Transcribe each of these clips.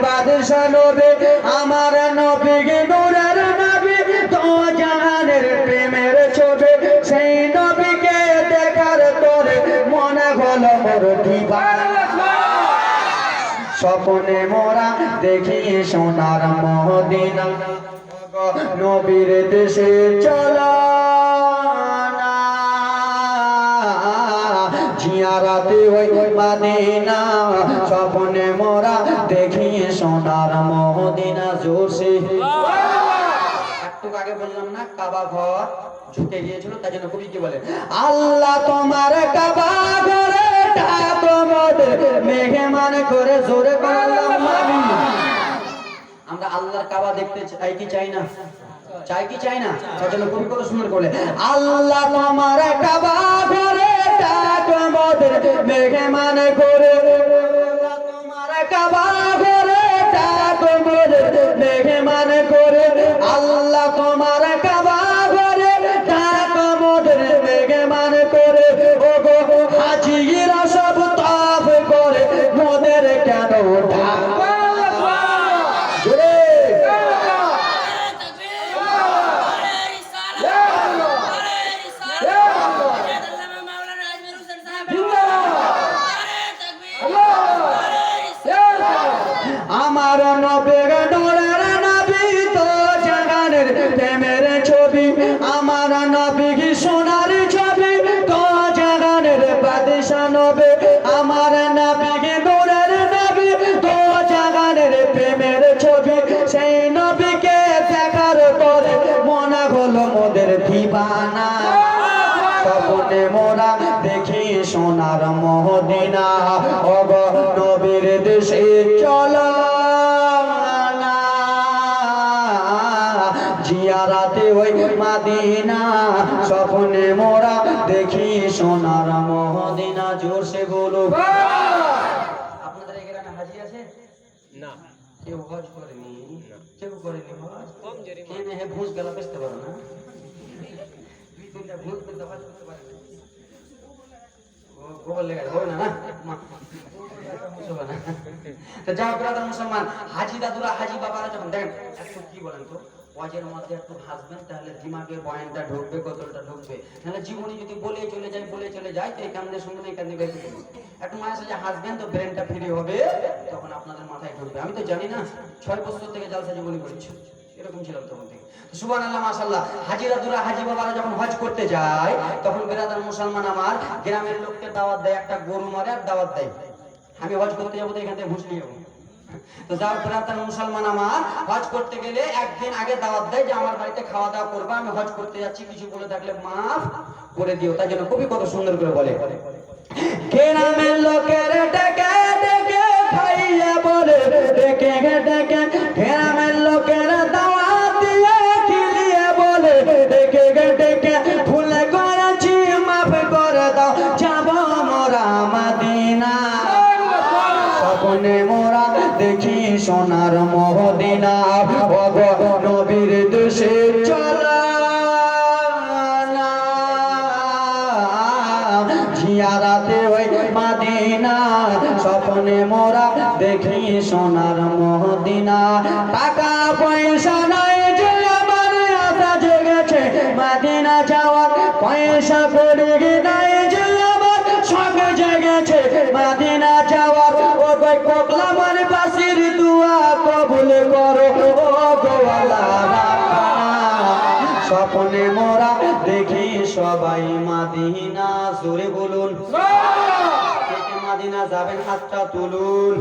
বাদশা নবী আমার নবী নূরের নবী তো জাহানের প্রেমের ছবি সেই নবীকে দেখার তোরে মনে হলো মোর দিবানা স্বপ্নে মোরা দেখি সোনার মদিনা নবীর দেশে চলা জিয়ারাতে ওই মদিনা স্বপ্নে মোরা দেখি সোনার মদিনা জোরসে একটু আগে বললাম না কাবা ঘর ঝুঁকে গিয়েছিল তাই জন্য কবি কি বলে আল্লাহ তোমার কাবা ঘরে মেহমান করে জোরে করলাম আমি আমরা আল্লাহর কাবা দেখতে চাই কি চাই না চাই কি চাই না তাই জন্য কবি কত সুন্দর বলে আল্লাহ তোমার কাবা ঘরে মোদের মেহমান করে তোমার কাবা ঘরে মোদের মেহমান করে আল্লাহ তোমার কাবা ঘরে মোদের মেহমান করে ও গো হাজিরা সব তাফ করে মোদের কেন আমার নবী নূরের নবী তো জাহানের প্রেমের ছবি আমার নবী সোনার ছবি তো জাহানের বাদশা নবী আমার নবী নূরের নবী তো জাহানের প্রেমের ছবি সেই নবীকে দেখার পরে মনে হলো মোদের দিবানা স্বপ্নে মোরা দেখি সোনার মদিনা ওগো নবীর দেশে চলো জিয়ারাতে ওই মদিনা স্বপ্নে মোরা দেখি সোনার মদিনা জোরসে বলো আপনাদের এই গ্রামে হাজি আছে না কেউ হজ করেনি কেউ করেনি হজ কম জেরি কেনে হে ভুজ গলা পেছতে পারো না ভুজ পেছতে হজ করতে পারে গোবর লেগে হবে না না তো যাও ব্রাদার মুসলমান হাজি দাদুরা হাজি বাবারা যখন দেখেন একটু কি বলেন তো ওয়াজের মধ্যে একটু হাসবেন তাহলে দিমাগের পয়েন্টটা ঢুকবে কতটা ঢুকবে তাহলে জীবনে যদি বলে চলে যায় তো এই কান্দে শুনবেন এই কান্দে বের করবেন একটু মায়ের সাথে হাসবেন তো ব্রেনটা ফ্রি হবে তখন আপনাদের মাথায় ঢুকবে আমি তো জানি না 6 বছর থেকে জালসা জীবনী করেছি এরকম ছিলাম তখন থেকে সুবহানাল্লাহ মাশাআল্লাহ হাজি দাদুরা হাজি বাবারা যখন হজ করতে যায় তখন ব্রাদার মুসলমান আমার গ্রামের লোককে দাওয়াত দেয় একটা গরু মারে আর দাওয়াত দেয় আমি হজ করতে যাবো তো এখান থেকে ঘুষ নিয়ে যাবো তো যাও ব্রাদার মুসলমান আমার হজ করতে গেলে একদিন আগে দাওয়াত দেয় যে আমার বাড়িতে খাওয়া দাওয়া করবা আমি হজ করতে যাচ্ছি কিছু বলে থাকলে মাফ করে দিও তাই জন্য খুবই কত সুন্দর করে বলে গ্রামের লোকের ডেকে ডেকে খাইয়া বলে ডেকে ডেকে গ্রামের লোকের দাওয়াত দিয়ে খিলিয়ে বলে ডেকে ডেকে ভুলে করেছি মাফ করে দাও যাব মোরা মদিনা স্বপ্নে মোরা দেখি সোনার মদিনা ওগো নবীর দেশে চলা জিয়ারাতে ওই মদিনা স্বপ্নে মোরা দেখি সোনার মদিনা টাকা পয়সা নাই যে আমার আশা জেগেছে মদিনা যাওয়ার পয়সা পড়ে নাই যে আমার শখ জেগেছে মদিনা যাওয়ার ও গো কোকলামার বাসির দুয়া কবুল করো ও গো আল্লাহ স্বপ্নে মোরা দেখি সবাই মদিনা জোরে বলুন কে মদিনা যাবেন হাতটা তুলুন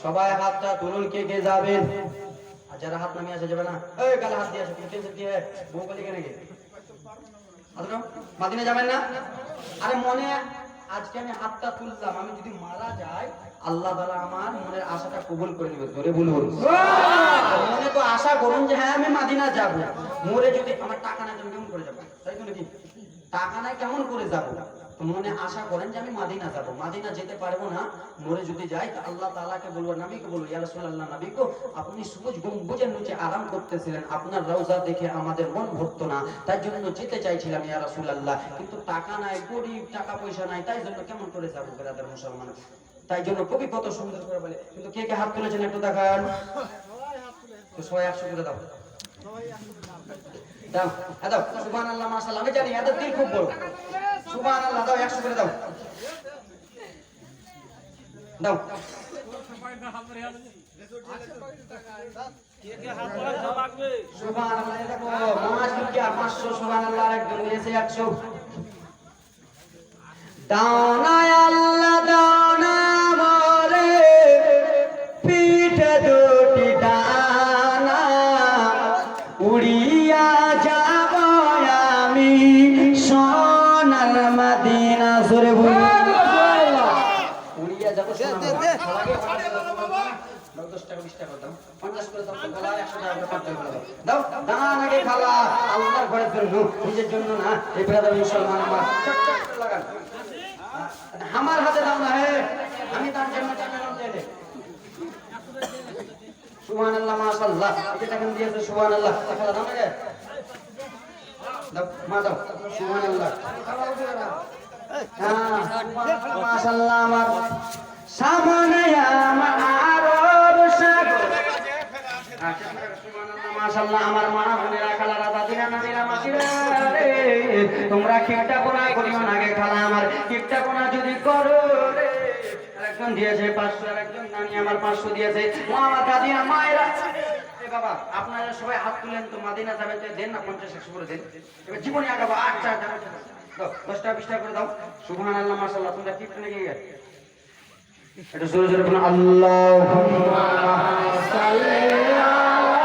সবাই হাতটা তুলুন কে কে যাবেন আর যারা হাত নামিয়ে আসে যাবে না এই কালে হাত দিয়ে আসে তুমি টেনশন দিয়ে বউ বলি কেন গে আদরো মদিনা যাবেন না আরে মনে আজকে আমি হাতটা তুললাম আমি যদি মারা যাই আল্লাহ তাআলা আমার মনের আশাটা কবুল করে নেবে জোরে বলুন মনে তো আশা করুন যে হ্যাঁ আমি মদিনা যাব মরে যদি আমার টাকা নাই তুমি কেমন করে যাব তাই তো নাকি টাকা নাই কেমন করে যাব তো মনে আশা করেন যে আমি মদিনা যাব মদিনা যেতে পারবো না মরে যদি যাই তো আল্লাহ তাআলাকে বলবো নবীকে বলবো ইয়া রাসূলুল্লাহ নবী গো আপনি সবুজ গম্বুজের নিচে আরাম করতেছিলেন আপনার রওজা দেখে আমাদের মন ভরতো না তাই জন্য যেতে চাইছিলাম ইয়া রাসূলুল্লাহ কিন্তু টাকা নাই গরিব টাকা পয়সা নাই তাই জন্য কেমন করে যাব ব্রাদার মুসলমান তাই জন্য কবি কত সুন্দর করে বলে। কিন্তু কে কে হাত তুলেছেন একটু দেখান তো। সবাই 100 করে দাও দাও দাও। সুবহানাল্লাহ মাশাআল্লাহ। আমি জানি এদের দিল খুব বড়। সুবহানাল্লাহ দাও 100 করে দাও দাও। সুবহানাল্লাহ। দেখো মাছ কি 500 সুবহানাল্লাহ একজন দিয়েছে 100। দাও না আল্লাহ দাও না মোরে পিঠে দুটি ডানা, উড়িয়া যাব আমি সোনার মদিনা। সুরে উড়িয়া যাব সোনার মদিনা। 10 টাকা 20 টাকা দাও, 50 করে দাও, খালা 100 টাকা করে 50 করে দাও। দাও দান আগে খালা আল্লাহর ঘরের জন্য, নিজের জন্য না। এই ব্রাদার মুসলমান আমার চট চট করে লাগান। আমার হাতে দাও না হে, আমি তার জন্য চাইলাম চাইলে। সুবহানাল্লাহ মাশাআল্লাহ। এটা দেখেন দিয়েছে সুবহানাল্লাহ। খালা দাও না রে, দাও মা দাও। সুবহানাল্লাহ। হ্যাঁ সুবহানাল্লাহ মাশাআল্লাহ। আমার সামনে আমার আরব সাগর। সুবহানাল্লাহ মাশাআল্লাহ। আমার মা বোনেরা খালারা দাদিরা নানিরা মাসিরা রে, তোমরা কিপটা কোনা করিও না গে খালা। আমার কিপটা কোনা যদি করো রে, একজন দিয়েছে 500 আর একজন নানি আমার 500 দিয়েছে। মা আমার দাদিরা মায়েরা এ বাবা আপনারা সবাই হাত তুলেন তো। মাদিনা যাবেন তো দেন না 50-100 করে দেন। এবার জীবনে আগাবো। আচ্ছা দাও 10 টাকা 20 টাকা করে দাও। সুবহানাল্লাহ মাশাআল্লাহ। তোমরা কিপটা নাকি এটা জোরে জোরে বলুন আল্লাহুম্মা সাল্লি